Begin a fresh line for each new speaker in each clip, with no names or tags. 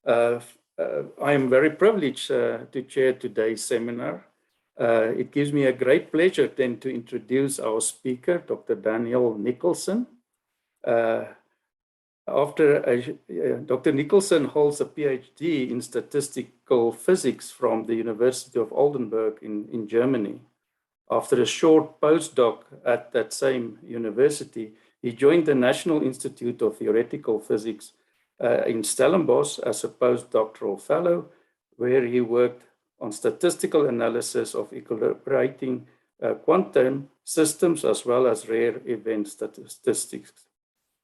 I am very privileged to chair today's seminar. It gives me a great pleasure then to introduce our speaker, Dr. Daniel Nickelson. Dr. Nickelson holds a PhD in statistical physics from the University of Oldenburg in Germany. After a short postdoc at that same university, he joined the National Institute of Theoretical Physics in Stellenbosch as a postdoctoral fellow, where he worked on statistical analysis of equilibrating quantum systems as well as rare event statistics.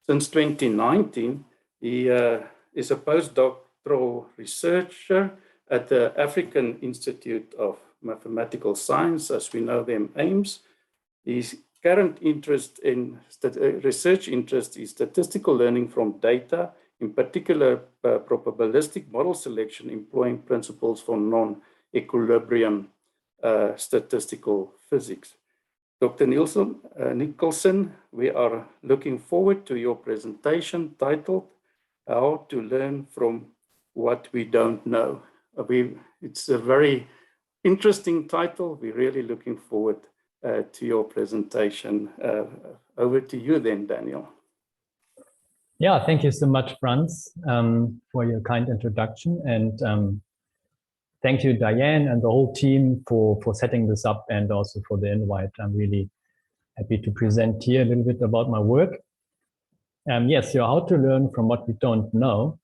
Since 2019, he is a postdoctoral researcher at the African Institute of Mathematical Science, as we know them, AIMS. His current research interest is statistical learning from data, in particular probabilistic model selection employing principles from non-equilibrium statistical physics. Dr. Nickelson, we are looking forward to your presentation titled How to Learn from What We Don't Know. It's a very interesting title. We're really looking forward to your presentation. Over to you then, Daniel.
Yeah, thank you so much, Franz, for your kind introduction. And thank you, Diane, and the whole team for setting this up and also for the invite. I'm really happy to present here a little bit about my work. Yes, so how to learn from what we don't know.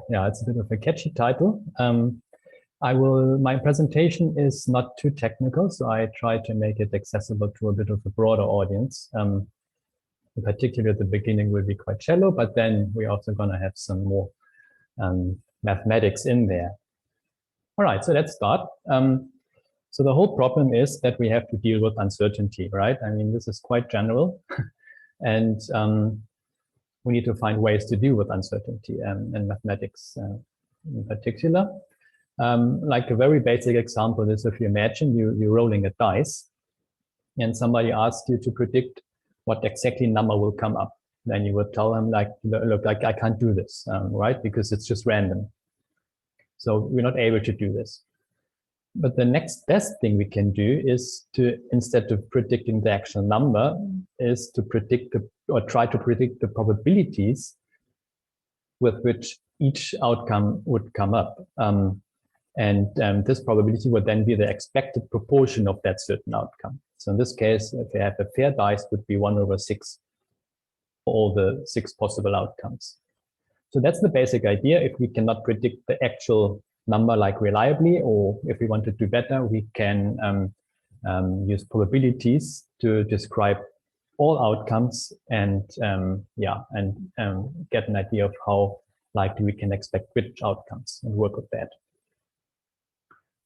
Yeah, it's a bit of a catchy title. My presentation is not too technical, so I try to make it accessible to a bit of a broader audience. In particular, at the beginning will be quite shallow, but then we're also going to have some more mathematics in there. All right, so let's start. So the whole problem is that we have to deal with uncertainty, right? I mean, this is quite general, and we need to find ways to deal with uncertainty and mathematics in particular. Like a very basic example is if you imagine you're rolling a dice and somebody asks you to predict what exactly number will come up. Then you would tell them like, look, I can't do this, right? Because it's just random. So we're not able to do this. But the next best thing we can do is to, instead of predicting the actual number, is to predict or try to predict the probabilities with which each outcome would come up. This probability would then be the expected proportion of that certain outcome. So in this case, if you have a fair dice, would be 1/6 for all the 6 possible outcomes. So that's the basic idea. If we cannot predict the actual number like reliably, or if we want to do better, we can use probabilities to describe all outcomes and get an idea of how likely we can expect which outcomes and work with that.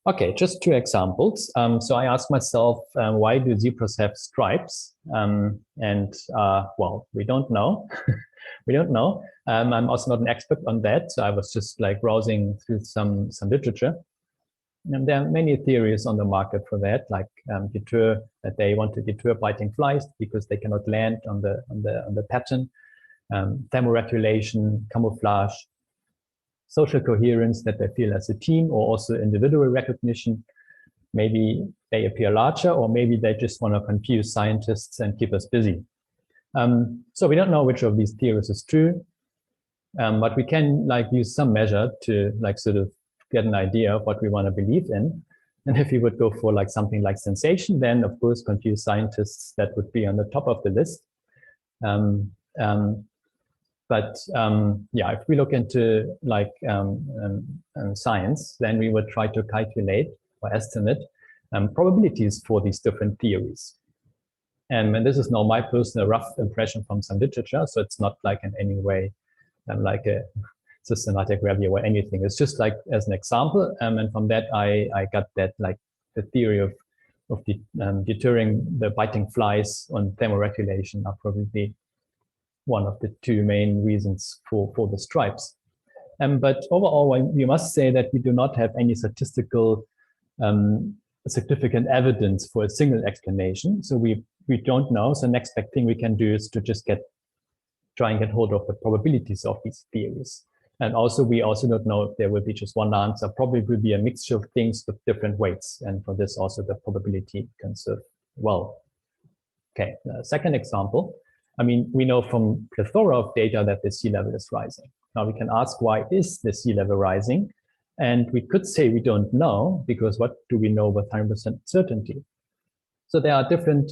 Okay, just 2 examples. So I asked myself, why do zebras have stripes? Well, we don't know. We don't know. I'm also not an expert on that, so I was just like browsing through some literature. And there are many theories on the market for that, like that they want to deter biting flies because they cannot land on the pattern, thermoregulation, camouflage, social coherence, that they feel as a team, or also individual recognition. Maybe they appear larger, or maybe they just want to confuse scientists and keep us busy. So we don't know which of these theories is true, but we can like use some measure to like sort of get an idea of what we want to believe in. And if we would go for like something like sensation, then of course confuse scientists, that would be on the top of the list. Yeah, if we look into like science, then we would try to calculate or estimate probabilities for these different theories. And this is now my personal rough impression from some literature, so it's not like in any way like a systematic review or anything. It's just like as an example, and from that I got that like the theory of deterring the biting flies on thermoregulation are probably one of the 2 main reasons for the stripes. But overall, we must say that we do not have any statistical significant evidence for a single explanation. So we don't know. So the next best thing we can do is to just try and get hold of the probabilities of these theories. And also, we also don't know if there will be just one answer. Probably will be a mixture of things with different weights. And for this, also the probability can serve well. Okay, second example. I mean, we know from plethora of data that the sea level is rising. Now we can ask, why is the sea level rising? And we could say we don't know, because what do we know with 100% certainty? So there are different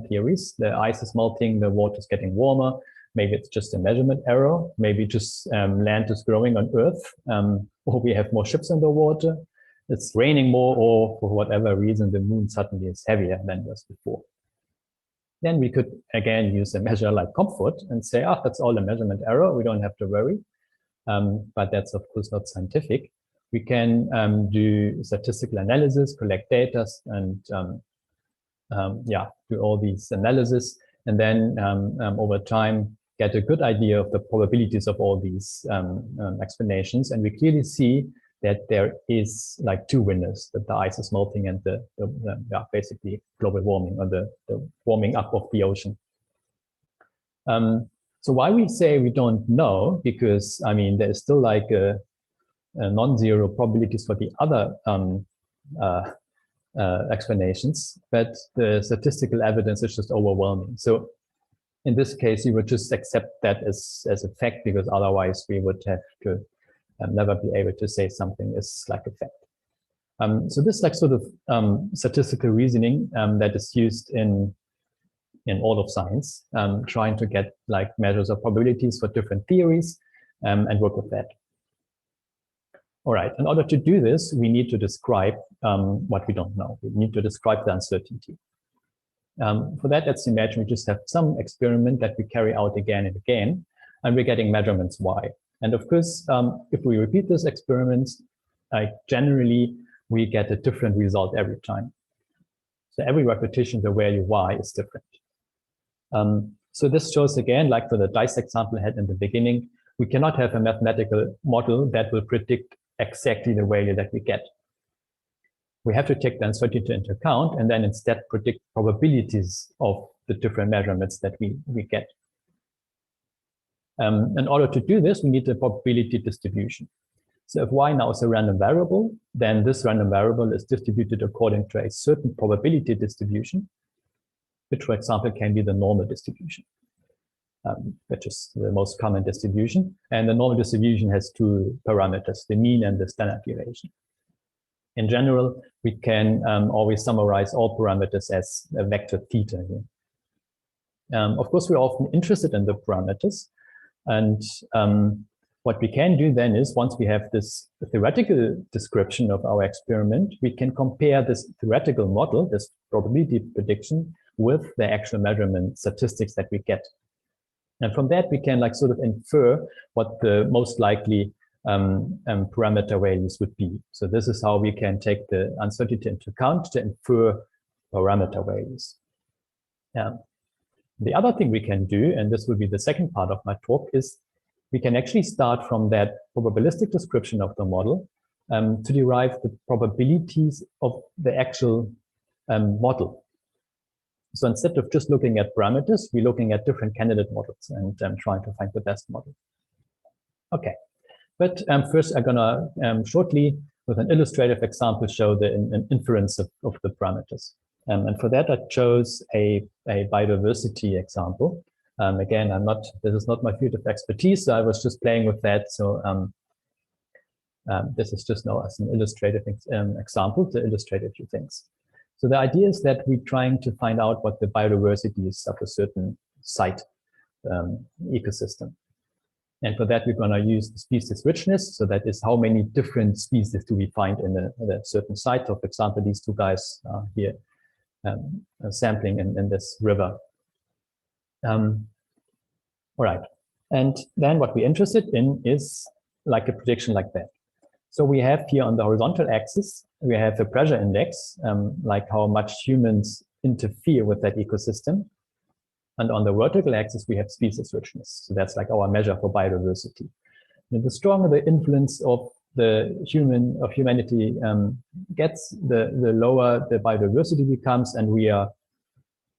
theories. The ice is melting, the water is getting warmer. Maybe it's just a measurement error. Maybe just land is growing on Earth, or we have more ships in the water. It's raining more, or for whatever reason, the moon suddenly is heavier than it was before. Then we could, again, use a measure like comfort and say, that's all a measurement error. We don't have to worry. But that's, of course, not scientific. We can do statistical analysis, collect data, and do all these analysis, and then over time get a good idea of the probabilities of all these explanations. And we clearly see that there is like two winners, that the ice is melting and the basically global warming, or the warming up of the ocean. So why we say we don't know, because I mean, there's still like a non-zero probabilities for the other explanations, but the statistical evidence is just overwhelming. So in this case, you would just accept that as a fact, because otherwise we would have to never be able to say something is like a fact. So this like sort of statistical reasoning that is used in all of science, trying to get like measures of probabilities for different theories and work with that. All right, in order to do this, we need to describe what we don't know. We need to describe the uncertainty. For that, let's imagine we just have some experiment that we carry out again and again, and we're getting measurements y. And of course, if we repeat this experiment, generally we get a different result every time. So every repetition, the value y is different. So this shows again, like for the dice example I had in the beginning, we cannot have a mathematical model that will predict exactly the value that we get. We have to take the uncertainty into account and then instead predict probabilities of the different measurements that we get. In order to do this, we need a probability distribution. So if y now is a random variable, then this random variable is distributed according to a certain probability distribution, which, for example, can be the normal distribution, which is the most common distribution. And the normal distribution has two parameters, the mean and the standard deviation. In general, we can always summarize all parameters as a vector theta here. Of course, we're often interested in the parameters. And what we can do then is, once we have this theoretical description of our experiment, we can compare this theoretical model, this probability prediction, with the actual measurement statistics that we get. And from that, we can like sort of infer what the most likely parameter values would be. So this is how we can take the uncertainty into account to infer parameter values. The other thing we can do, and this will be the second part of my talk, is we can actually start from that probabilistic description of the model to derive the probabilities of the actual model. So instead of just looking at parameters, we're looking at different candidate models and trying to find the best model. Okay, but first I'm gonna shortly, with an illustrative example, show an inference of the parameters. And for that, I chose a biodiversity example. Again, this is not my field of expertise, so I was just playing with that. So this is just now as an illustrative example to illustrate a few things. So the idea is that we're trying to find out what the biodiversity is of a certain site ecosystem. And for that, we're going to use the species richness. So that is how many different species do we find in a certain site. So for example, these two guys here sampling in this river. All right. And then what we're interested in is like a prediction like that. So we have here on the horizontal axis, we have a pressure index, like how much humans interfere with that ecosystem. And on the vertical axis, we have species richness. So that's like our measure for biodiversity. And the stronger the influence of humanity gets, the lower the biodiversity becomes, and we are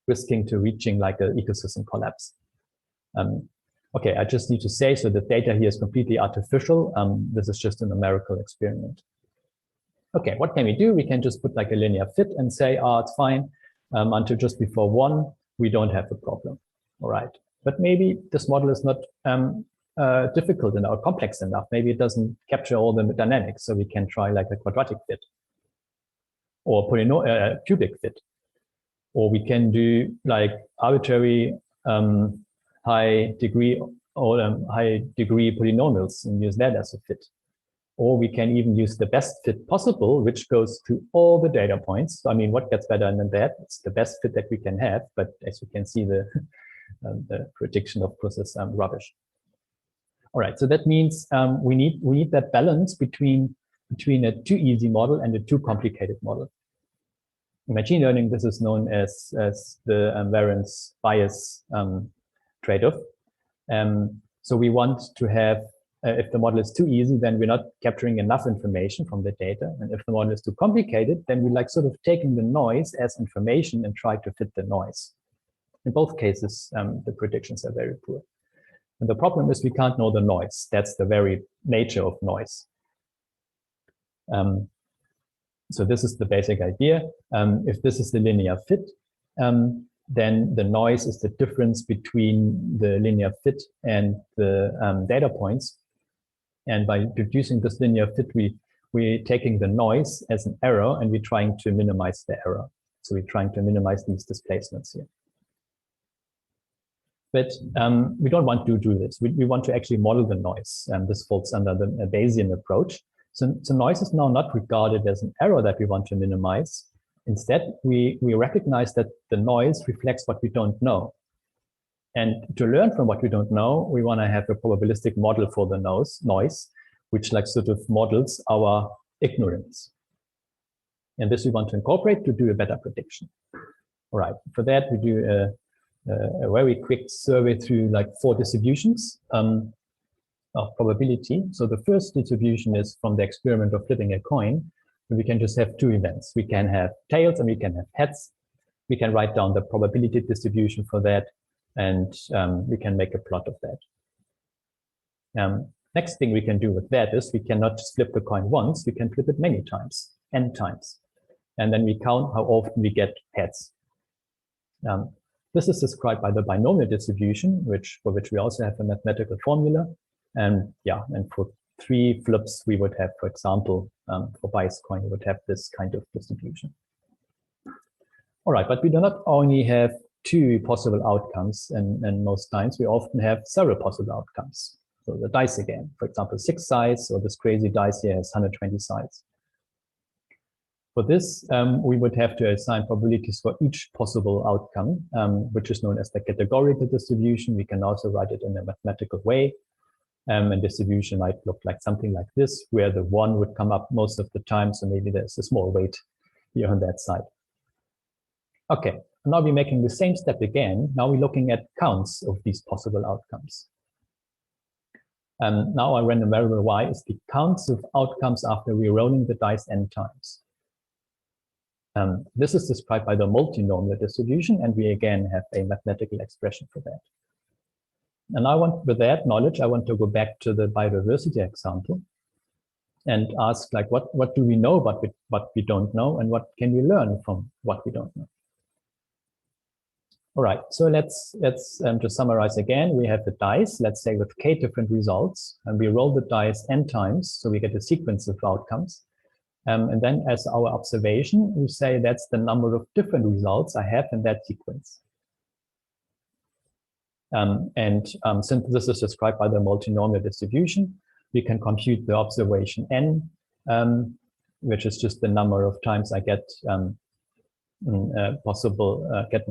risking to reaching like an ecosystem collapse. Okay, I just need to say, so the data here is completely artificial. This is just a numerical experiment. Okay, what can we do? We can just put like a linear fit and say, oh, it's fine. Until just before 1, we don't have a problem. All right. But maybe this model is not difficult enough or complex enough. Maybe it doesn't capture all the dynamics. So we can try like a quadratic fit or cubic fit. Or we can do like arbitrary high degree polynomials and use that as a fit. Or we can even use the best fit possible, which goes to all the data points. So, I mean, what gets better than that? It's the best fit that we can have. But as you can see, the prediction, of course, is rubbish. All right, so that means we need that balance between a too easy model and a too complicated model. In machine learning, this is known as the variance bias trade-off. So we want to have, if the model is too easy, then we're not capturing enough information from the data. And if the model is too complicated, then we like sort of taking the noise as information and try to fit the noise. In both cases, the predictions are very poor. And the problem is we can't know the noise. That's the very nature of noise. So this is the basic idea. If this is the linear fit, then the noise is the difference between the linear fit and the data points. And by reducing this linear fit, we're taking the noise as an error and we're trying to minimize the error. So we're trying to minimize these displacements here. But we don't want to do this. We want to actually model the noise. This falls under the Bayesian approach. So noise is now not regarded as an error that we want to minimize. Instead, we recognize that the noise reflects what we don't know. And to learn from what we don't know, we want to have a probabilistic model for the noise, which like sort of models our ignorance. And this we want to incorporate to do a better prediction. All right, for that we do a very quick survey through like 4 distributions of probability. So the first distribution is from the experiment of flipping a coin. We can just have 2 events. We can have tails and we can have heads. We can write down the probability distribution for that, and we can make a plot of that. Next thing we can do with that is we cannot just flip the coin once, we can flip it many times, n times. And then we count how often we get heads. This is described by the binomial distribution, for which we also have a mathematical formula. And yeah, and for 3 flips, we would have, for example, for bias coin, we would have this kind of distribution. All right, but we do not only have 2 possible outcomes, and most times we often have several possible outcomes. So the dice again, for example, 6 sides, or this crazy dice here has 120 sides. For this, we would have to assign probabilities for each possible outcome, which is known as the categorical distribution. We can also write it in a mathematical way. And distribution might look like something like this, where the 1 would come up most of the time. So maybe there's a small weight here on that side. Okay, now we're making the same step again. Now we're looking at counts of these possible outcomes. Now our random variable y is the counts of outcomes after re-rolling the dice n times. This is described by the multinomial distribution, and we again have a mathematical expression for that. And with that knowledge, I want to go back to the biodiversity example and ask, like, what do we know about what we don't know, and what can we learn from what we don't know? All right, so let's just summarize again. We have the dice, let's say with k different results, and we roll the dice n times, so we get a sequence of outcomes. And then as our observation, we say that's the number of different results I have in that sequence. Since this is described by the multinomial distribution, we can compute the observation n, which is just the number of times I get get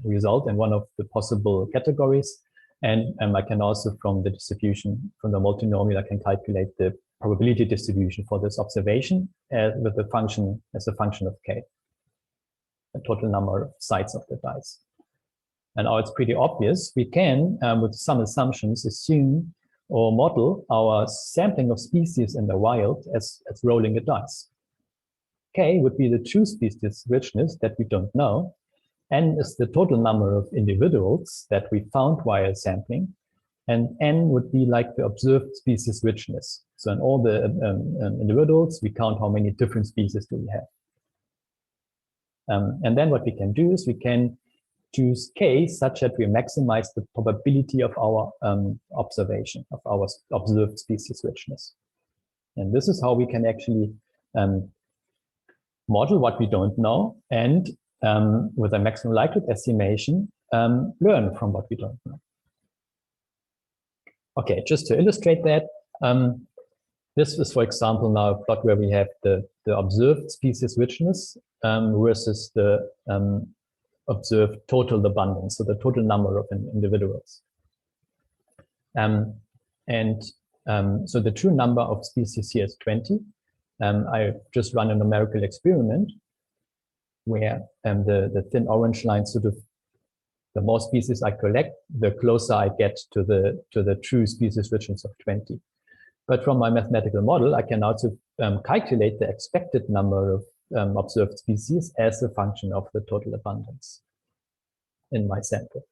result in one of the possible categories. And I can also, from the distribution, from the multinomial, I can calculate the probability distribution for this observation with the function as a function of k, the total number of sides of the dice. And now it's pretty obvious. We can, with some assumptions, assume or model our sampling of species in the wild as rolling a dice. K would be the true species richness that we don't know. N is the total number of individuals that we found while sampling. And N would be like the observed species richness. So in all the individuals, we count how many different species do we have. And then what we can do is we can choose K such that we maximize the probability of our observation, of our observed species richness. And this is how we can actually model what we don't know and with a maximum likelihood estimation, learn from what we don't know. Okay, just to illustrate that, this is, for example, now a plot where we have the observed species richness versus the observed total abundance, so the total number of individuals. So the true number of species here is 20. I just run a numerical experiment where the thin orange line sort of, the more species I collect, the closer I get to the true species richness of 20. But from my mathematical model, I can also calculate the expected number of observed species as a function of the total abundance in my sample.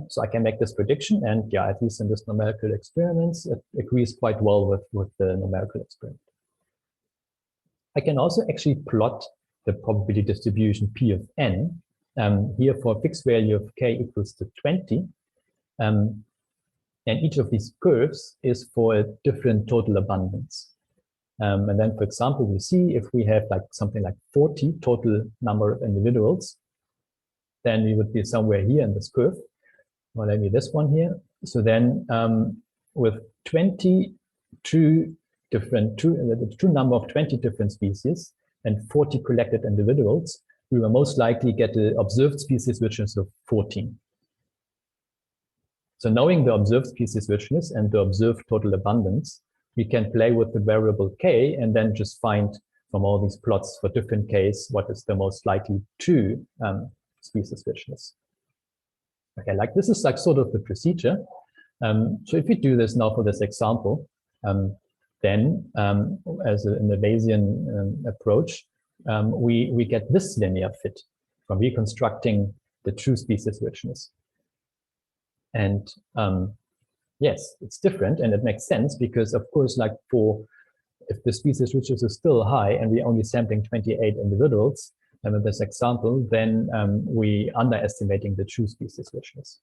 So I can make this prediction, and yeah, at least in this numerical experiments, it agrees quite well with the numerical experiment. I can also actually plot the probability distribution P of n, here for a fixed value of k equals to 20. And each of these curves is for a different total abundance. And then, for example, we see if we have like something like 40 total number of individuals, then we would be somewhere here in this curve. Well, maybe this one here. So then with 20 the true number of 20 different species and 40 collected individuals, we will most likely get the observed species richness of 14. So knowing the observed species richness and the observed total abundance, we can play with the variable k and then just find from all these plots for different k's what is the most likely true species richness. Okay, like this is like sort of the procedure. So if we do this now for this example, then in the Bayesian approach, we get this linear fit from reconstructing the true species richness. And yes, it's different and it makes sense because, of course, like if the species richness is still high and we're only sampling 28 individuals, in this example, then we underestimating the true species richness.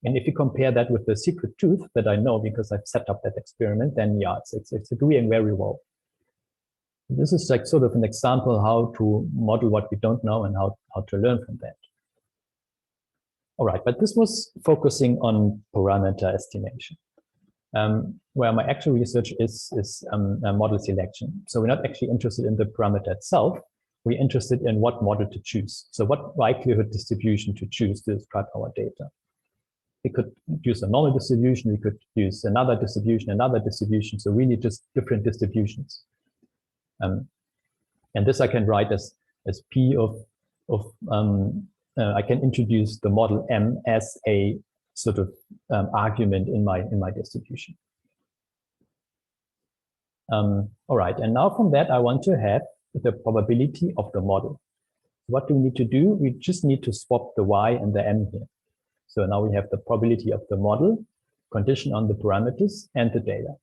And if you compare that with the secret truth that I know because I've set up that experiment, then yeah, it's agreeing very well. This is like sort of an example how to model what we don't know and how to learn from that. All right, but this was focusing on parameter estimation, where my actual research is model selection. So we're not actually interested in the parameter itself. We're interested in what model to choose. So what likelihood distribution to choose to describe our data. We could use a normal distribution. We could use another distribution. So really just different distributions. And this I can write as P of I can introduce the model M as a sort of argument in my distribution. All right, and now from that I want to have the probability of the model. What do we need to do? We just need to swap the Y and the M here. So now we have the probability of the model, condition on the parameters and the data.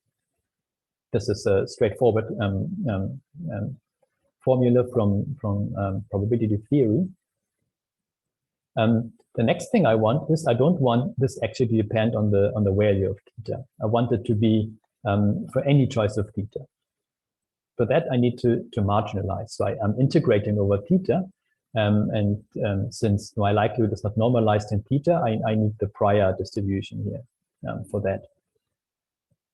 This is a straightforward formula from probability theory. The next thing I want is I don't want this actually to depend on the value of theta. I want it to be for any choice of theta. For that, I need to marginalize. So I'm integrating over theta. Since my likelihood is not normalized in theta, I need the prior distribution here for that.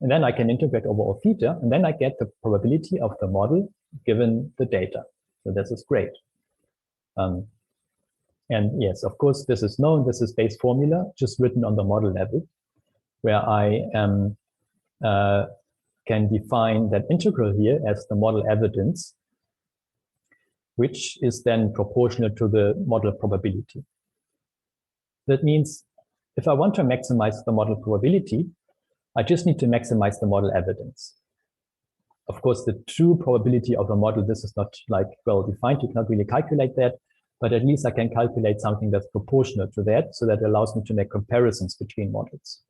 And then I can integrate over all theta, and then I get the probability of the model given the data. So this is great. And yes, of course, this is known. This is base formula, just written on the model level, where I can define that integral here as the model evidence, which is then proportional to the model probability. That means if I want to maximize the model probability, I just need to maximize the model evidence. Of course, the true probability of a model, this is not like well defined. You cannot really calculate that, but at least I can calculate something that's proportional to that, so that allows me to make comparisons between models.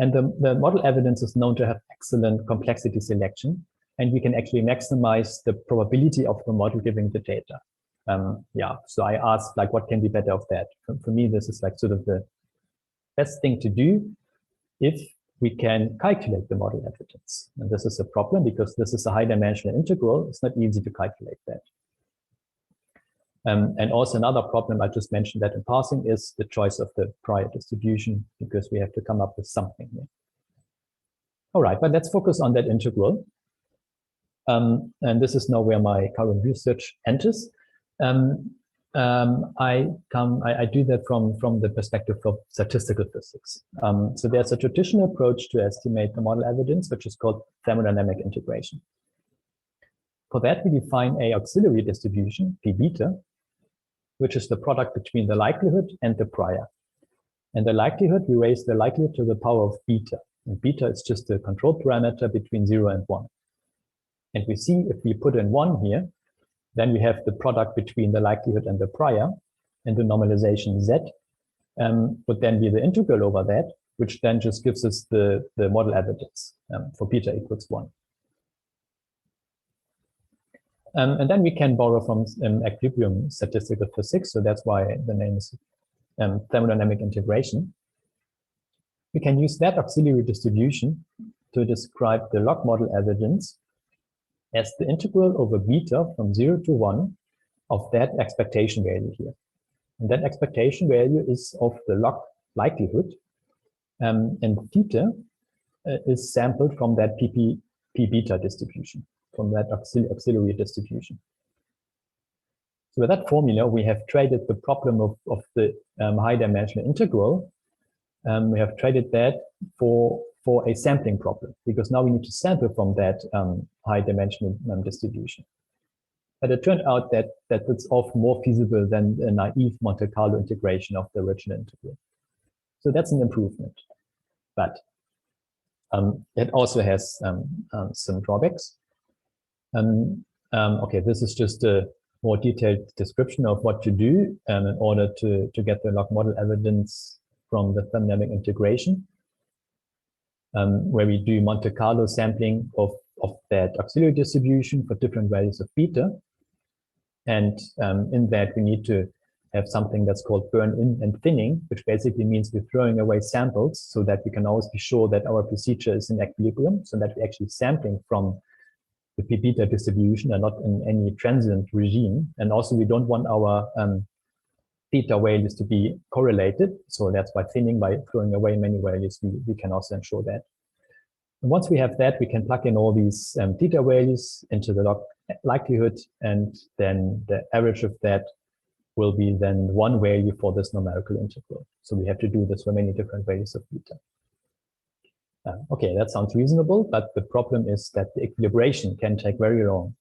And the model evidence is known to have excellent complexity selection, and we can actually maximize the probability of the model giving the data. Yeah, so I asked, like, what can be better of that? For me, this is like sort of the best thing to do if we can calculate the model evidence. And this is a problem because this is a high-dimensional integral. It's not easy to calculate that. And also another problem, I just mentioned that in passing, is the choice of the prior distribution, because we have to come up with something here. All right, but let's focus on that integral. And this is now where my current research enters. I do that from the perspective of statistical physics. So there's a traditional approach to estimate the model evidence, which is called thermodynamic integration. For that, we define a auxiliary distribution, P beta, which is the product between the likelihood and the prior. And the likelihood, we raise the likelihood to the power of beta. And beta is just a control parameter between 0 and 1. And we see if we put in 1 here, then we have the product between the likelihood and the prior, and the normalization z would then be the integral over that, which then just gives us the model evidence for beta equals 1. And then we can borrow from equilibrium statistical physics, so that's why the name is thermodynamic integration. We can use that auxiliary distribution to describe the log model evidence as the integral over beta from 0 to 1 of that expectation value here. And that expectation value is of the log likelihood, and theta is sampled from that P beta distribution, from that auxiliary distribution. So with that formula, we have traded the problem of the high-dimensional integral. We have traded that for a sampling problem, because now we need to sample from that high-dimensional distribution. But it turned out that it's often more feasible than a naive Monte-Carlo integration of the original integral. So that's an improvement. But it also has some drawbacks. Okay, this is just a more detailed description of what to do in order to get the log model evidence from the thermodynamic integration, where we do Monte-Carlo sampling of that auxiliary distribution for different values of beta. And in that, we need to have something that's called burn-in and thinning, which basically means we're throwing away samples so that we can always be sure that our procedure is in equilibrium, so that we're actually sampling from the P beta distribution and not in any transient regime. And also, we don't want our theta values to be correlated. So that's by thinning, by throwing away many values, we can also ensure that. And once we have that, we can plug in all these theta values into the log likelihood, and then the average of that will be then one value for this numerical integral. So we have to do this for many different values of beta. Okay, that sounds reasonable, but the problem is that the equilibration can take very long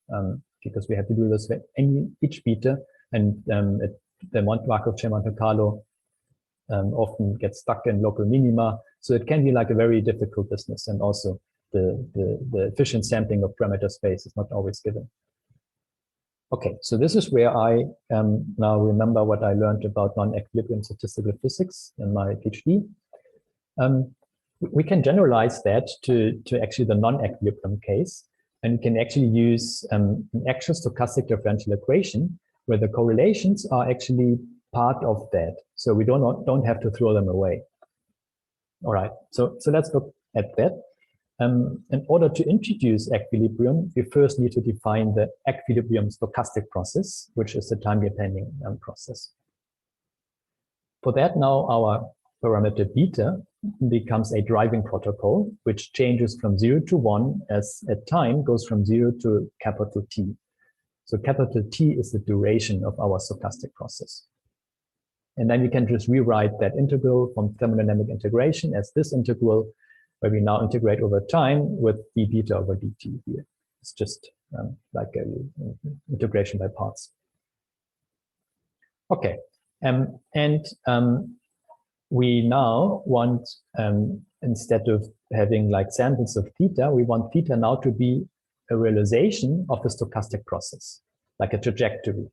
because we have to do this for each beta, and the Markov-Chain Monte-Carlo often gets stuck in local minima. So it can be like a very difficult business, and also the efficient sampling of parameter space is not always given. Okay, so this is where I now remember what I learned about non-equilibrium statistical physics in my PhD. We can generalize that to actually the non-equilibrium case, and we can actually use an actual stochastic differential equation where the correlations are actually part of that. So we don't have to throw them away. All right, so let's look at that. In order to introduce equilibrium, we first need to define the equilibrium stochastic process, which is the time-depending process. For that, now our parameter beta becomes a driving protocol, which changes from 0 to 1 as at time goes from 0 to capital T. So capital T is the duration of our stochastic process. And then we can just rewrite that integral from thermodynamic integration as this integral, where we now integrate over time with d beta over dt here. It's just like an integration by parts. Okay, we now want, instead of having like samples of theta, we want theta now to be a realization of the stochastic process, like a trajectory.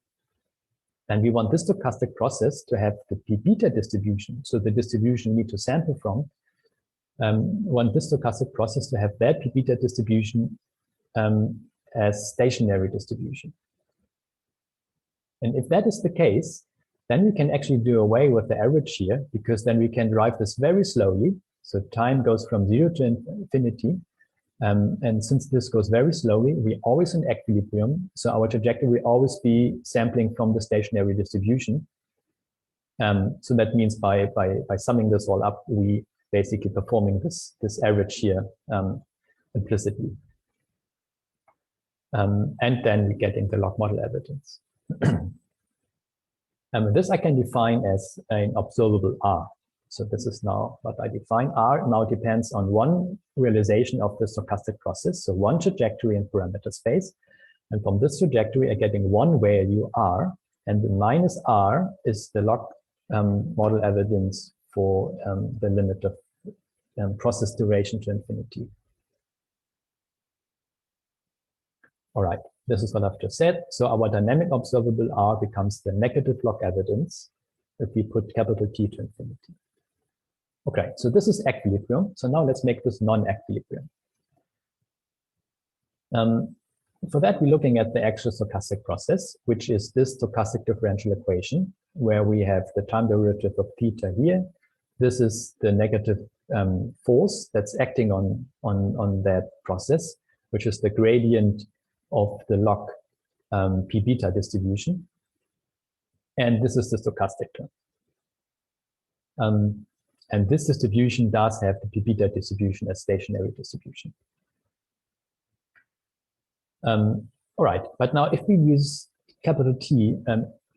And we want this stochastic process to have the P beta distribution, so the distribution we need to sample from, want this stochastic process to have that p beta distribution as stationary distribution. And if that is the case, then we can actually do away with the average here, because then we can drive this very slowly. So time goes from 0 to infinity. And since this goes very slowly, we're always in equilibrium. So our trajectory will always be sampling from the stationary distribution. So that means by summing this all up, we basically performing this average here implicitly. And then we're getting the log model evidence. This I can define as an observable R. So this is now what I define. R now depends on one realization of the stochastic process, so one trajectory in parameter space. And from this trajectory, I'm getting one value R, and the minus R is the log model evidence for the limit of process duration to infinity. All right, this is what I've just said. So our dynamic observable R becomes the negative log evidence if we put capital T to infinity. Okay, so this is equilibrium. So now let's make this non-equilibrium. For that, we're looking at the actual stochastic process, which is this stochastic differential equation, where we have the time derivative of theta here. This is the negative force that's acting on that process, which is the gradient of the log p beta distribution. And this is the stochastic term. And this distribution does have the p beta distribution as stationary distribution. All right, but now if we use capital T,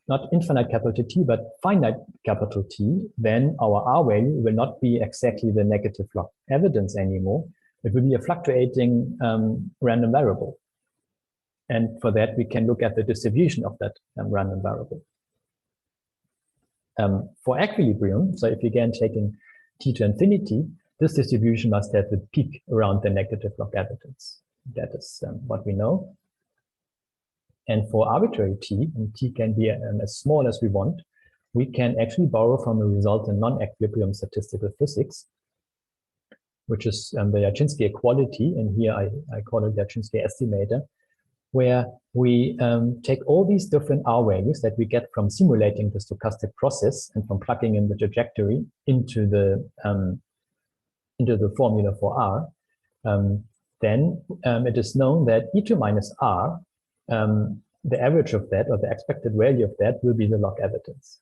not infinite capital T, but finite capital T, then our R value will not be exactly the negative log evidence anymore. It will be a fluctuating random variable. And for that, we can look at the distribution of that random variable. For equilibrium, so if you're again taking T to infinity, this distribution must have the peak around the negative log evidence. That is what we know. And for arbitrary T, and T can be as small as we want, we can actually borrow from a result in non-equilibrium statistical physics, which is the Jaczynski equality. And here I call it the Jaczynski estimator, where we take all these different R values that we get from simulating the stochastic process and from plugging in the trajectory into the formula for R. Then it is known that E2 minus R, the average of that, or the expected value of that, will be the log evidence.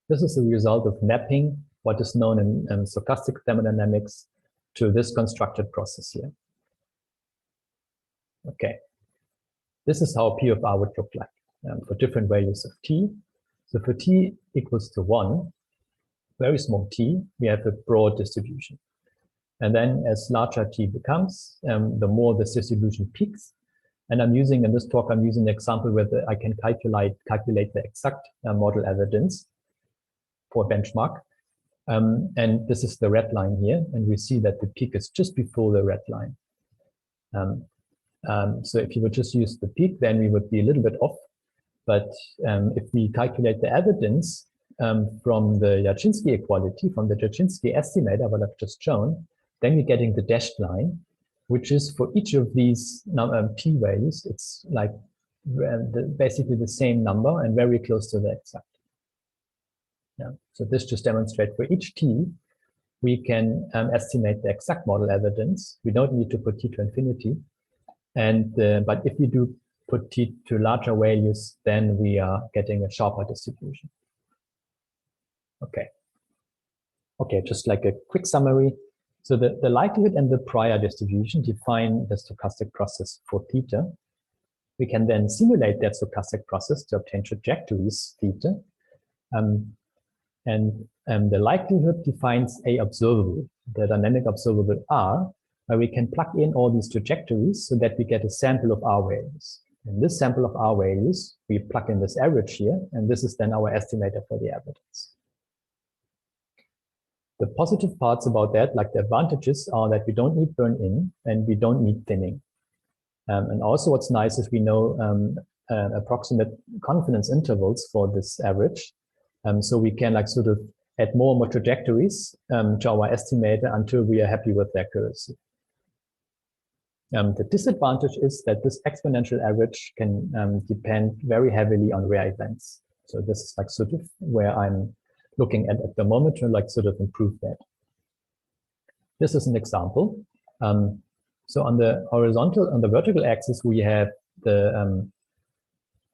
This is a result of mapping what is known in stochastic thermodynamics to this constructed process here. Okay. This is how P of R would look like for different values of T. So for T equals to 1, very small t, we have a broad distribution. And then as larger T becomes, the more this distribution peaks. And I'm using, in this talk, I'm using an example where I can calculate the exact model evidence for benchmark. And this is the red line here. And we see that the peak is just before the red line. So if you would just use the peak, then we would be a little bit off. But if we calculate the evidence from the Jaczynski equality, from the Jaczynski estimator, what I've just shown, then you're getting the dashed line, which is for each of these p values, it's like basically the same number and very close to the exact. Yeah. So this just demonstrates for each t, we can estimate the exact model evidence. We don't need to put t to infinity. And but if we do put t to larger values, then we are getting a sharper distribution. Okay. Okay, just like a quick summary. So the likelihood and the prior distribution define the stochastic process for theta. We can then simulate that stochastic process to obtain trajectories theta. And the likelihood defines a observable, the dynamic observable R, where we can plug in all these trajectories so that we get a sample of R values. In this sample of R values, we plug in this average here, and this is then our estimator for the evidence. The positive parts about that, like the advantages, are that we don't need burn-in and we don't need thinning. And also what's nice is we know approximate confidence intervals for this average. So we can like sort of add more and more trajectories to our estimator until we are happy with the accuracy. The disadvantage is that this exponential average can depend very heavily on rare events. So this is like sort of where I'm looking at the moment to like sort of improve that. This is an example. So on the vertical axis, we have the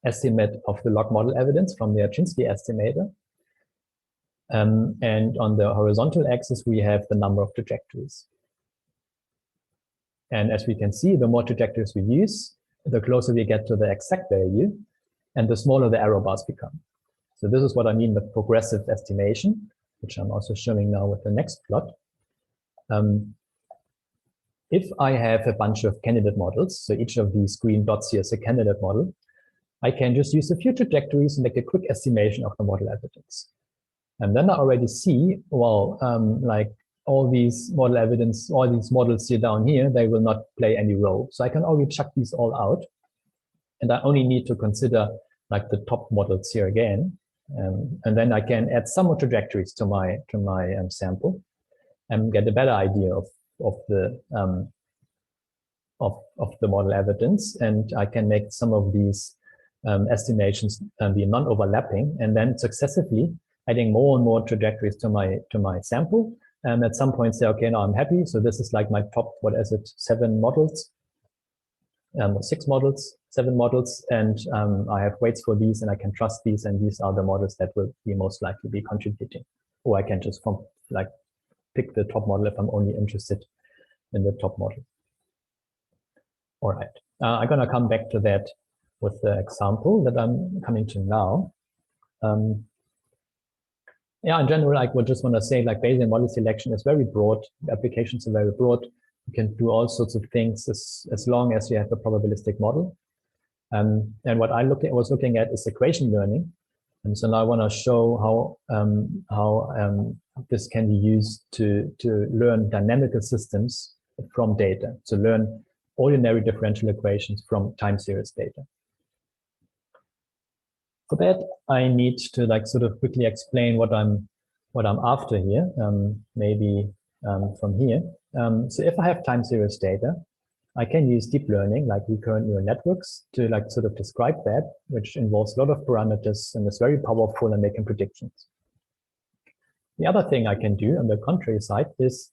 estimate of the log model evidence from the Archinsky estimator. And on the horizontal axis, we have the number of trajectories. And as we can see, the more trajectories we use, the closer we get to the exact value, and the smaller the error bars become. So this is what I mean with progressive estimation, which I'm also showing now with the next plot. If I have a bunch of candidate models, so each of these green dots here is a candidate model, I can just use a few trajectories and make a quick estimation of the model evidence. And then I already see, well, like all these model evidence, all these models here down here, they will not play any role. So I can already chuck these all out. And I only need to consider like the top models here again. And then I can add some more trajectories to my sample and get a better idea of the model evidence. And I can make some of these estimations be non-overlapping, and then successively adding more and more trajectories to my sample. And at some point say, okay, now I'm happy. So this is like my top, what is it, 7 models, 6 models, 7 models. And I have weights for these and I can trust these. And these are the models that will be most likely be contributing. Or I can just like pick the top model if I'm only interested in the top model. All right, I'm gonna come back to that with the example that I'm coming to now. Yeah, in general, I would just want to say like Bayesian model selection is very broad. The applications are very broad. You can do all sorts of things as long as you have a probabilistic model. And what I was looking at is equation learning. And so now I want to show how this can be used to learn dynamical systems from data, to learn ordinary differential equations from time series data. For that, I need to like sort of quickly explain what I'm after here, maybe from here. So if I have time series data, I can use deep learning like recurrent neural networks to like sort of describe that, which involves a lot of parameters and is very powerful in making predictions. The other thing I can do on the contrary side is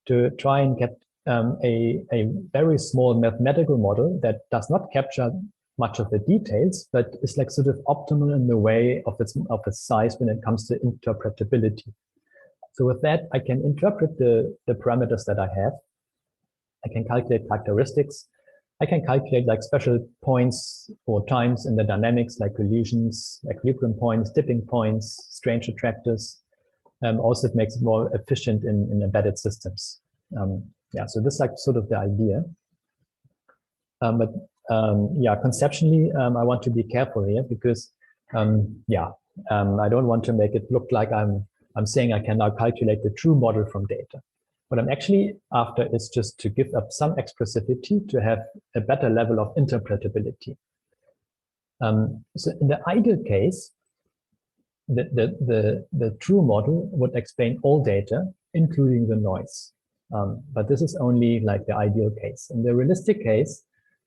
to try and get a very small mathematical model that does not capture much of the details, but is like sort of optimal in the way of its size when it comes to interpretability. So with that, I can interpret the parameters that I have. I can calculate characteristics. I can calculate like special points or times in the dynamics, like collisions, equilibrium points, tipping points, strange attractors. Also, it makes it more efficient in embedded systems. Yeah, so this is like sort of the idea. Yeah, conceptually, I want to be careful here because, I don't want to make it look like I'm saying I can now calculate the true model from data. What I'm actually after is just to give up some expressivity to have a better level of interpretability. So in the ideal case, the true model would explain all data, including the noise. But this is only like the ideal case. In the realistic case,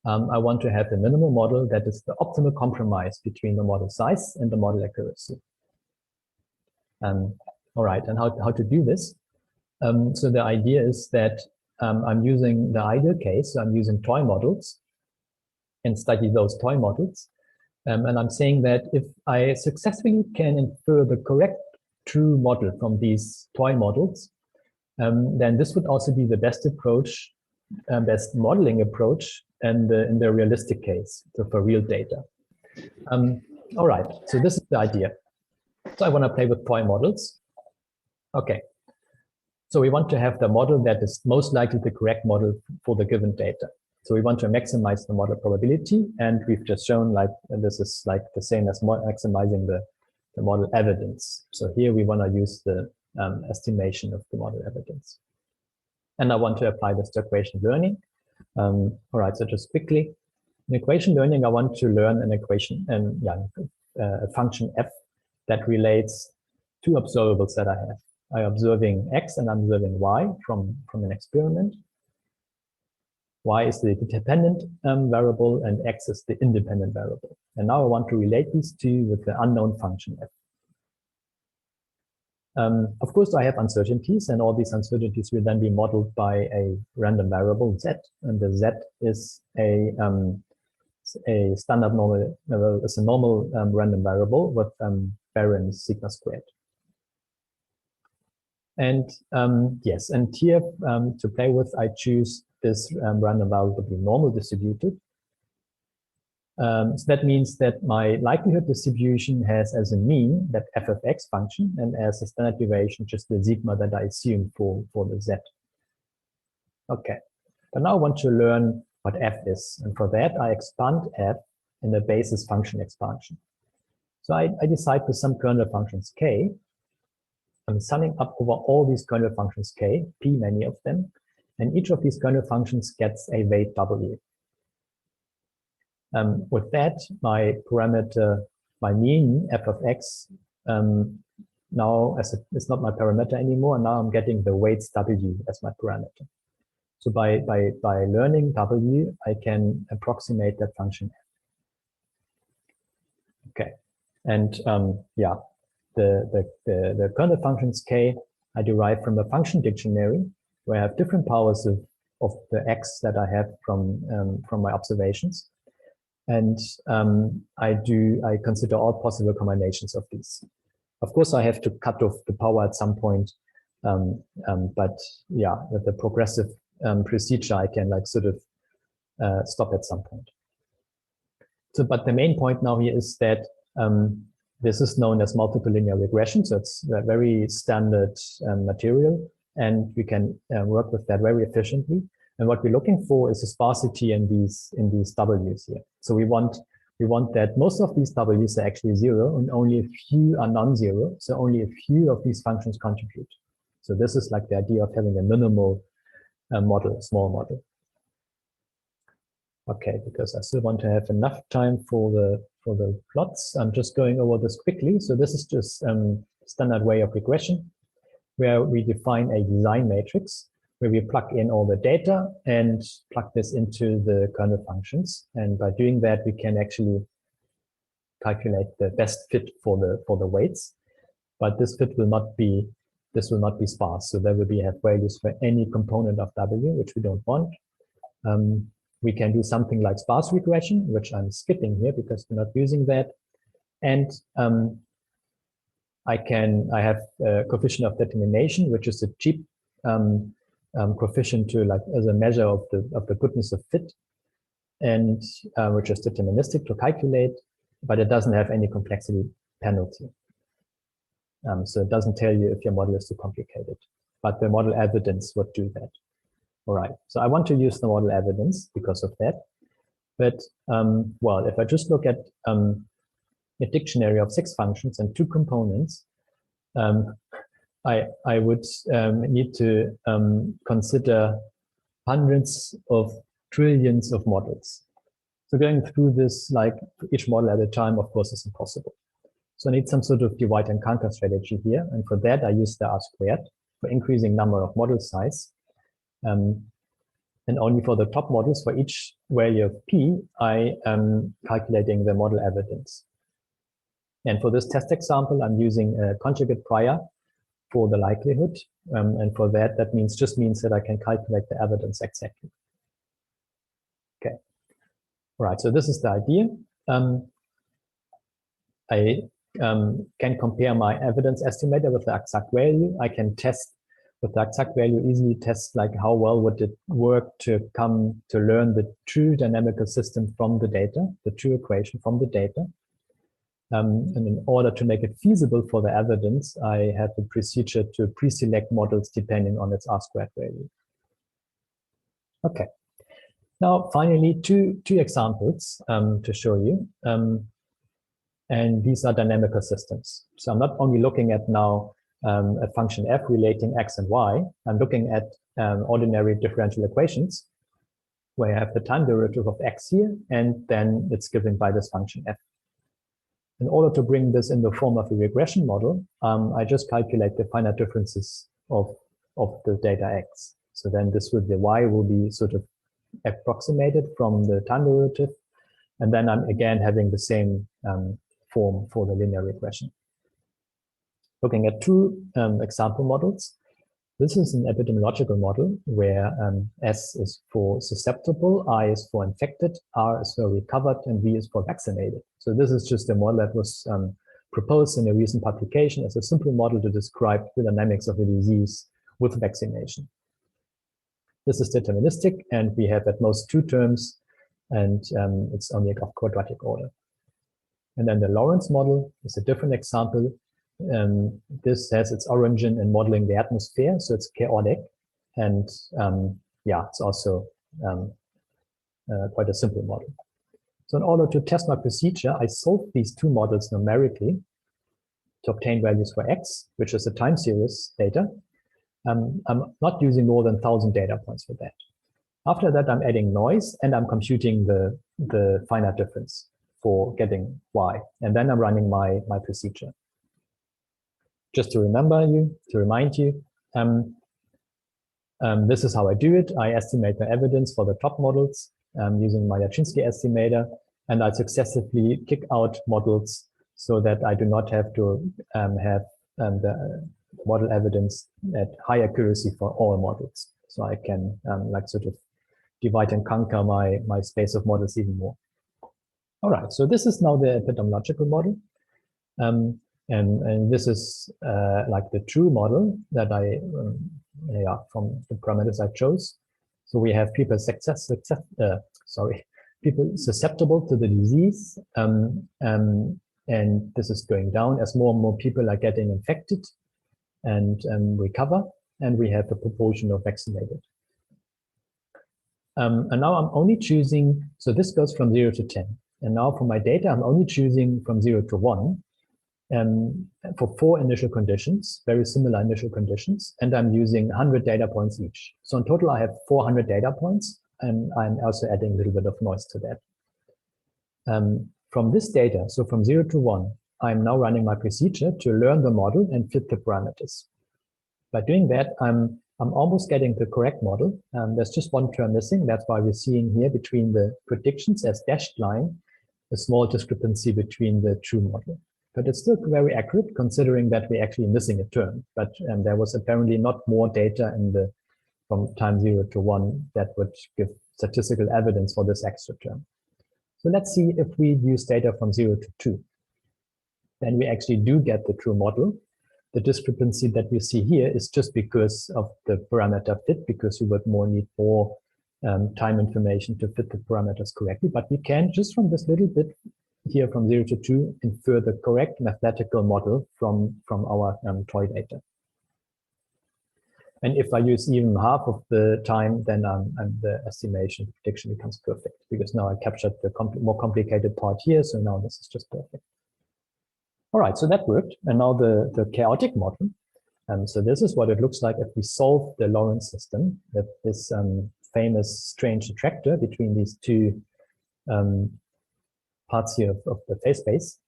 I want to have the minimal model that is the optimal compromise between the model size and the model accuracy. All right, and how to do this? So the idea is that I'm using the ideal case, so I'm using toy models and study those toy models. And I'm saying that if I successfully can infer the correct true model from these toy models, then this would also be the best approach, best modeling approach in the realistic case, so for real data. All right, so this is the idea. So I want to play with toy models. Okay, so we want to have the model that is most likely the correct model for the given data. So we want to maximize the model probability, and we've just shown like this is like the same as maximizing the model evidence. So here we want to use the estimation of the model evidence. And I want to apply this to equation learning. All right, so just quickly, in equation learning, I want to learn an equation and a function f that relates two observables that I have. I'm observing X and I'm observing Y from an experiment. Y is the dependent variable and X is the independent variable. And now I want to relate these two with the unknown function F. Of course, I have uncertainties, and all these uncertainties will then be modeled by a random variable Z, and the Z is a standard normal, is a normal random variable with variance sigma squared. And yes, and here to play with, I choose this random variable to be normal distributed. So that means that my likelihood distribution has as a mean that f of x function, and as a standard deviation just the sigma that I assume for the z. Okay, but now I want to learn what f is, and for that I expand f in the basis function expansion. So I decide with some kernel functions k. I'm summing up over all these kernel functions k, p many of them, and each of these kernel functions gets a weight w. With that, my parameter, my mean f of x, now it's not my parameter anymore. Now I'm getting the weights w as my parameter. So by learning w, I can approximate that function f. Okay, and yeah, the kernel functions k I derive from the function dictionary, where I have different powers of the x that I have from my observations. And I consider all possible combinations of these. Of course, I have to cut off the power at some point, but yeah, with the progressive procedure, I can like sort of stop at some point. So, but the main point now here is that this is known as multiple linear regression. So it's a very standard material, and we can work with that very efficiently. And what we're looking for is a sparsity in these W's here. So we want that most of these W's are actually zero and only a few are non-zero. So only a few of these functions contribute. So this is like the idea of having a minimal model, a small model. Okay, because I still want to have enough time for the plots. I'm just going over this quickly. So this is just standard way of regression, where we define a design matrix, where we plug in all the data and plug this into the kernel functions. And by doing that, we can actually calculate the best fit for the weights. But this fit will not be sparse. So there will have values for any component of W, which we don't want. We can do something like sparse regression, which I'm skipping here because we're not using that. And I have a coefficient of determination, which is a cheap coefficient to like as a measure of the goodness of fit, and which is deterministic to calculate, but it doesn't have any complexity penalty. So it doesn't tell you if your model is too complicated, but the model evidence would do that. All right, so I want to use the model evidence because of that. But well, if I just look at a dictionary of 6 functions and 2 components, I would need to consider hundreds of trillions of models. So going through this, like each model at a time, of course, is impossible. So I need some sort of divide and conquer strategy here. And for that, I use the R-squared for increasing number of model size. And only for the top models, for each value of P, I am calculating the model evidence. And for this test example, I'm using a conjugate prior for the likelihood. And for that, just means that I can calculate the evidence exactly. Okay. All right, so this is the idea. I can compare my evidence estimator with the exact value. I can test with the exact value, easily test like how well would it work to learn the true dynamical system from the data, the true equation from the data. And in order to make it feasible for the evidence, I have a procedure to pre-select models depending on its R-squared value. Okay. Now, finally, two examples to show you. And these are dynamical systems. So I'm not only looking at now a function f relating x and y. I'm looking at ordinary differential equations where I have the time derivative of x here, and then it's given by this function f. In order to bring this in the form of a regression model, I just calculate the finite differences of the data X. So then the Y will be sort of approximated from the time derivative. And then I'm again having the same form for the linear regression. Looking at two example models. This is an epidemiological model where S is for susceptible, I is for infected, R is for recovered, and V is for vaccinated. So this is just a model that was proposed in a recent publication as a simple model to describe the dynamics of a disease with vaccination. This is deterministic, and we have at most two terms, and it's only of quadratic order. And then the Lorenz model is a different example. This has its origin in modeling the atmosphere, so it's chaotic, and yeah, it's also quite a simple model. So in order to test my procedure, I solved these two models numerically to obtain values for X, which is the time series data. I'm not using more than 1,000 data points for that. After that, I'm adding noise, and I'm computing the finite difference for getting Y, and then I'm running my procedure. Just to remind you, this is how I do it. I estimate the evidence for the top models using my Jaczynski estimator, and I successively kick out models so that I do not have to have the model evidence at high accuracy for all models. So I can like sort of divide and conquer my space of models even more. All right, so this is now the epidemiological model. And this is like the true model that from the parameters I chose. So we have people people susceptible to the disease, and this is going down as more and more people are getting infected and recover, and we have a proportion of vaccinated. And now I'm only choosing, so this goes from 0 to 10. And now for my data, I'm only choosing from 0 to 1. For 4 initial conditions, very similar initial conditions, and I'm using 100 data points each. So in total, I have 400 data points, and I'm also adding a little bit of noise to that. From this data, so from 0 to 1, I'm now running my procedure to learn the model and fit the parameters. By doing that, I'm almost getting the correct model. There's just one term missing. That's why we're seeing here between the predictions as dashed line, a small discrepancy between the true model. But it's still very accurate considering that we're actually missing a term. But there was apparently not more data from time 0 to 1 that would give statistical evidence for this extra term. So let's see if we use data from 0 to 2. Then we actually do get the true model. The discrepancy that we see here is just because of the parameter fit, because you would need more time information to fit the parameters correctly. But we can, just from this little bit here from 0 to 2, infer the correct mathematical model from our toy data. And if I use even half of the time, then the estimation prediction becomes perfect, because now I captured the more complicated part here. So now this is just perfect. All right, so that worked. And now the chaotic model. So this is what it looks like if we solve the Lorenz system, that this famous strange attractor between these two parts here of the phase space.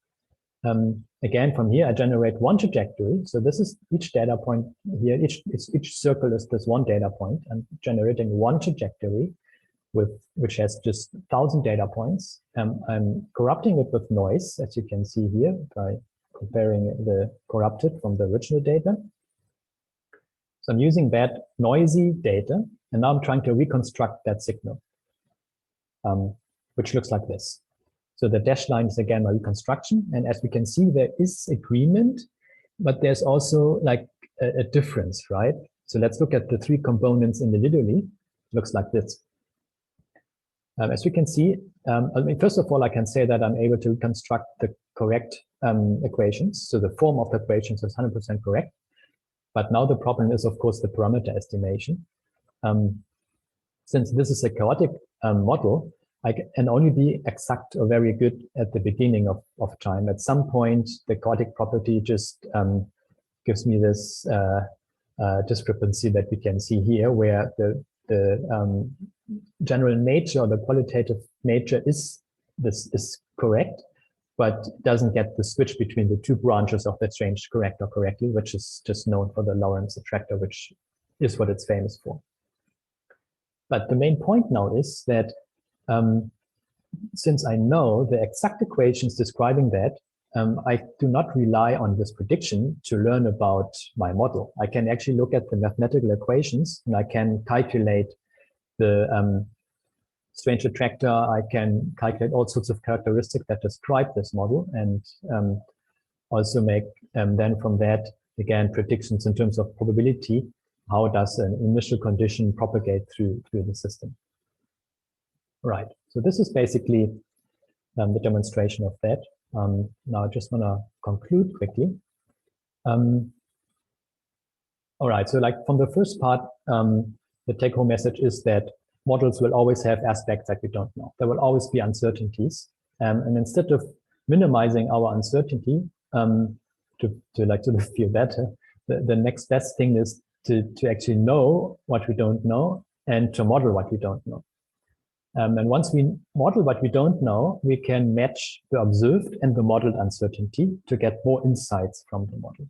Again, from here, I generate one trajectory. So this is each data point here. Each circle is this one data point. I'm generating one trajectory which has just 1,000 data points. I'm corrupting it with noise, as you can see here, by comparing the corrupted from the original data. So I'm using that noisy data, and now I'm trying to reconstruct that signal, which looks like this. So the dashed line is again my reconstruction. And as we can see, there is agreement, but there's also like a difference, right? So let's look at the 3 components individually. It looks like this. As we can see, I mean, first of all, I can say that I'm able to reconstruct the correct equations. So the form of the equations is 100% correct. But now the problem is, of course, the parameter estimation. Since this is a chaotic model, I can only be exact or very good at the beginning of time. At some point, the chaotic property just gives me this discrepancy that we can see here, where the general nature or the qualitative nature is correct, but doesn't get the switch between the two branches of that change correct or correctly, which is just known for the Lorenz attractor, which is what it's famous for. But the main point now is that since I know the exact equations describing that, I do not rely on this prediction to learn about my model. I can actually look at the mathematical equations and I can calculate the strange attractor. I can calculate all sorts of characteristics that describe this model and also make then from that, again, predictions in terms of probability. How does an initial condition propagate through the system? Right, so this is basically the demonstration of that. Now I just want to conclude quickly. All right, so like from the first part, the take-home message is that models will always have aspects that we don't know. There will always be uncertainties. And instead of minimizing our uncertainty to like sort of feel better, the next best thing is to actually know what we don't know and to model what we don't know. And once we model what we don't know, we can match the observed and the modeled uncertainty to get more insights from the model.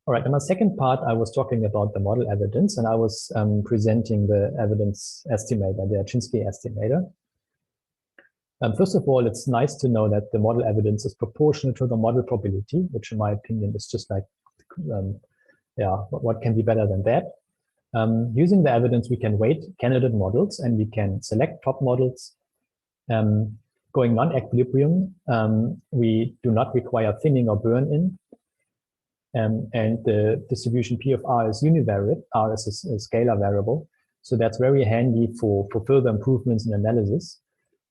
All right, in my second part, I was talking about the model evidence, and I was presenting the evidence estimator, the Chinsky estimator. First of all, it's nice to know that the model evidence is proportional to the model probability, which in my opinion is just like, yeah, what can be better than that? Using the evidence, we can weight candidate models and we can select top models. Going non-equilibrium, we do not require thinning or burn-in. And the distribution P of R is univariate. R is a scalar variable. So that's very handy for further improvements in analysis.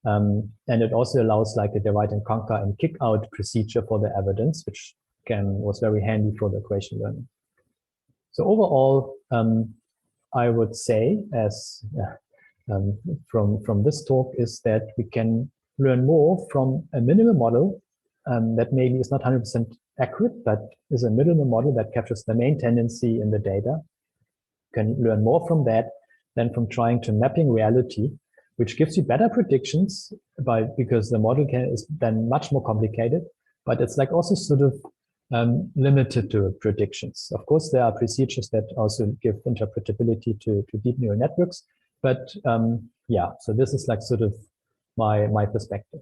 And it also allows like a divide and conquer and kick out procedure for the evidence, which was very handy for the equation learning. So overall, I would say, as from this talk, is that we can learn more from a minimal model that maybe is not 100% accurate, but is a minimal model that captures the main tendency in the data. Can learn more from that than from trying to mapping reality, which gives you better predictions because the model is then much more complicated, but it's like also sort of limited to predictions. Of course, there are procedures that also give interpretability to deep neural networks, but yeah, so this is like sort of my perspective.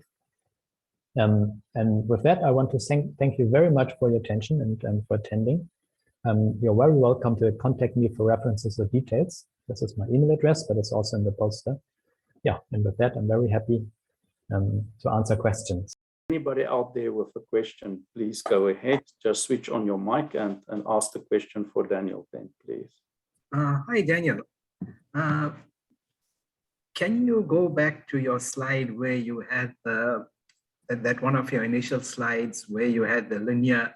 And with that, I want to thank you very much for your attention and for attending. You're very welcome to contact me for references or details. This is my email address, but it's also in the poster. Yeah, and with that, I'm very happy to answer questions.
Anybody out there with a question, please go ahead. Just switch on your mic and ask the question for Daniel then, please.
Hi, Daniel. Can you go back to your slide where you had that one of your initial slides where you had the linear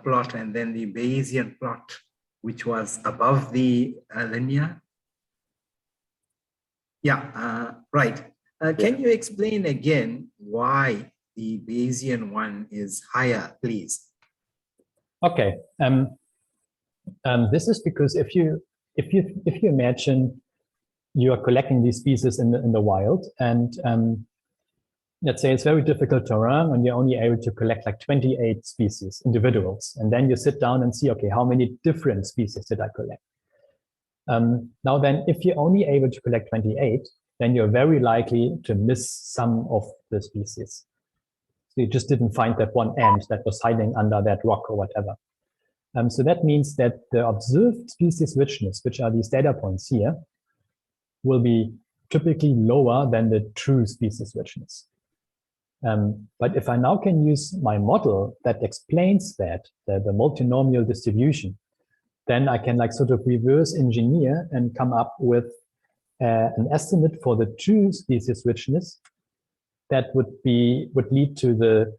plot and then the Bayesian plot, which was above the linear? Yeah, right. Can you explain again why the Bayesian one is higher, please?
Okay. This is because if you imagine you are collecting these species in the wild, and let's say it's very difficult to run, and you're only able to collect like 28 species, individuals, and then you sit down and see, okay, how many different species did I collect? Now then, if you're only able to collect 28, then you're very likely to miss some of the species. So you just didn't find that one ant that was hiding under that rock or whatever. So that means that the observed species richness, which are these data points here, will be typically lower than the true species richness. But if I now can use my model that explains that, the multinomial distribution, then I can like sort of reverse engineer and come up with an estimate for the true species richness that would lead to the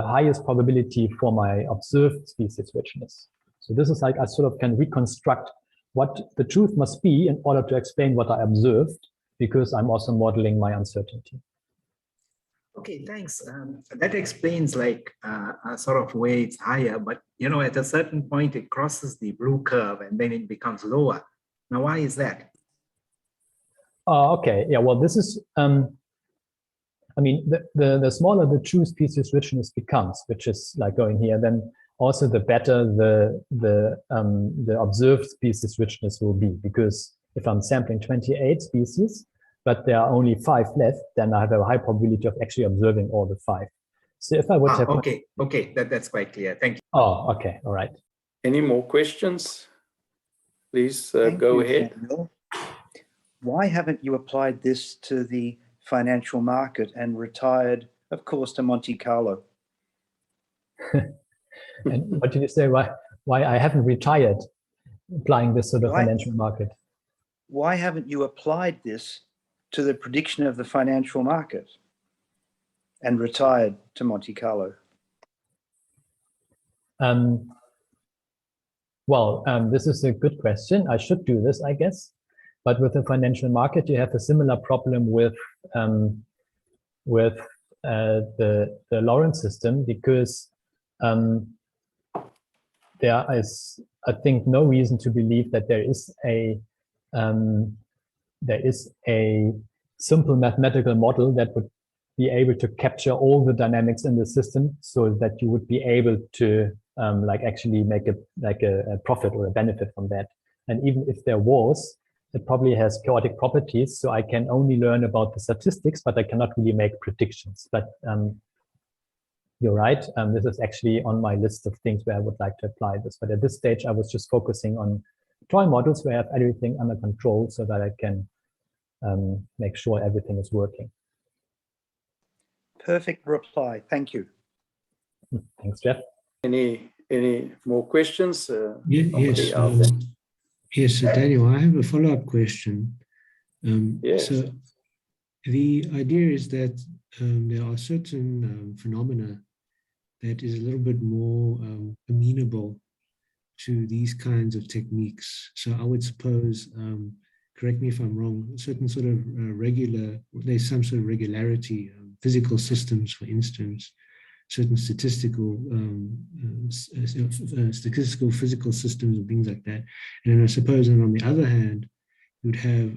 highest probability for my observed species richness. So this is like I sort of can reconstruct what the truth must be in order to explain what I observed, because I'm also modeling my uncertainty.
Okay, thanks. That explains like a sort of way it's higher, but you know, at a certain point it crosses the blue curve and then it becomes lower. Now, why is that?
Okay, yeah, well, this is I mean, the smaller the true species richness becomes, which is like going here, then also the better the observed species richness will be. Because if I'm sampling 28 species, but there are only 5 left, then I have a high probability of actually observing all the 5. So if I would have...
Okay, that's quite clear. Thank you.
Oh, okay, all right.
Any more questions? Please go ahead.
Daniel. Why haven't you applied this to the financial market and retired, of course, to Monte-Carlo?
And what did you say? Why I haven't retired applying this to the financial market?
Why haven't you applied this to the prediction of the financial market and retired to Monte-Carlo?
This is a good question. I should do this, I guess. But with the financial market, you have a similar problem with the Lorenz system, because there is, I think, no reason to believe that there is a simple mathematical model that would be able to capture all the dynamics in the system, so that you would be able to actually make a profit or a benefit from that. And even if there was, it probably has chaotic properties, so I can only learn about the statistics, but I cannot really make predictions. But you're right, this is actually on my list of things where I would like to apply this. But at this stage, I was just focusing on toy models where I have everything under control, so that I can make sure everything is working.
Perfect reply. Thank you.
Thanks, Jeff.
Any more questions?
Yes. Yes, Daniel, I have a follow-up question.
Yes.
So the idea is that there are certain phenomena that is a little bit more amenable to these kinds of techniques. So I would suppose, correct me if I'm wrong, certain sort of there's some sort of regularity, physical systems, for instance, certain statistical physical systems and things like that. And I suppose, and on the other hand, you would have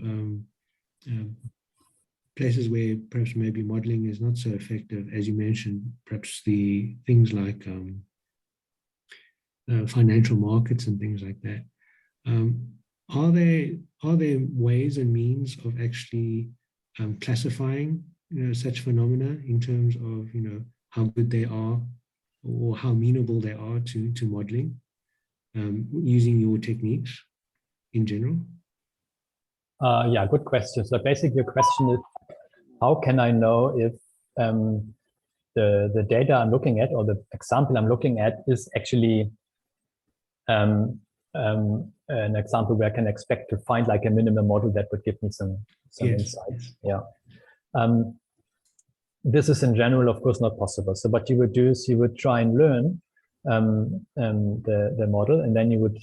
places where perhaps maybe modeling is not so effective, as you mentioned, perhaps the things like financial markets and things like that. Are there ways and means of actually classifying such phenomena in terms of how good they are or how amenable they are to modeling using your techniques in general?
Yeah, good question. So basically your question is, how can I know if the data I'm looking at or the example I'm looking at is actually an example where I can expect to find like a minimal model that would give me some insights. Yeah. This is in general, of course, not possible. So what you would do is you would try and learn the model, and then you would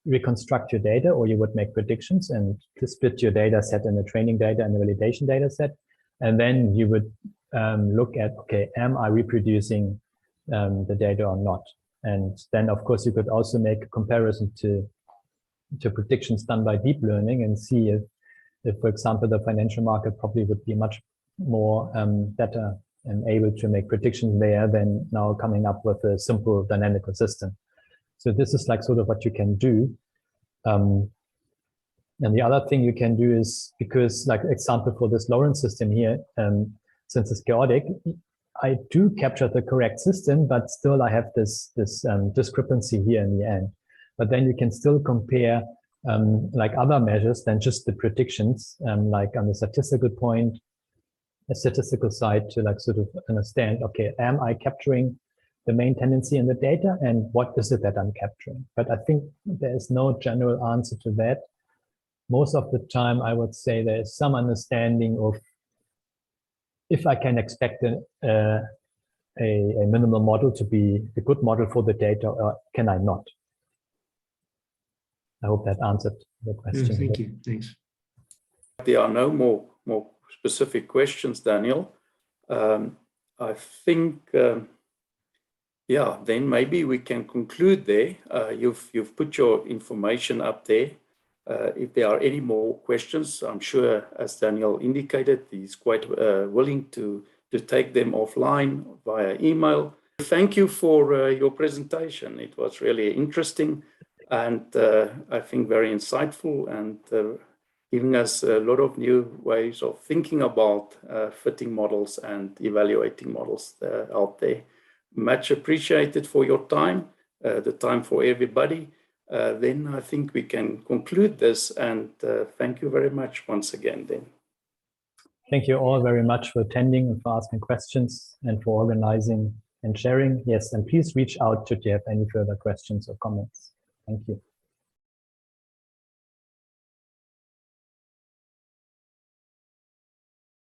reconstruct your data, or you would make predictions and split your data set in a training data and a validation data set. And then you would look at, okay, am I reproducing the data or not? And then, of course, you could also make a comparison to predictions done by deep learning and see if, for example, the financial market probably would be much more better and able to make predictions there than now coming up with a simple dynamical system. So this is like sort of what you can do. And the other thing you can do is, because like example for this Lorenz system here, since it's chaotic, I do capture the correct system, but still I have this discrepancy here in the end. But then you can still compare like other measures than just the predictions, like on the statistical point, a statistical side, to like sort of understand, okay, am I capturing the main tendency in the data, and what is it that I'm capturing? But I think there is no general answer to that. Most of the time, I would say there is some understanding of if I can expect a minimal model to be a good model for the data, or can I not? I hope that answered the question.
Yeah, thank you. Thanks.
There are no more specific questions, Daniel. I think, yeah, then maybe we can conclude there. You've put your information up there. If there are any more questions, I'm sure, as Daniel indicated, he's quite willing to take them offline via email. Thank you for your presentation. It was really interesting and I think very insightful and giving us a lot of new ways of thinking about fitting models and evaluating models out there. Much appreciated for your time, the time for everybody. Then I think we can conclude this and thank you very much once again then.
Thank you all very much for attending and for asking questions and for organizing and sharing. Yes, and please reach out should you have any further questions or comments. Thank you.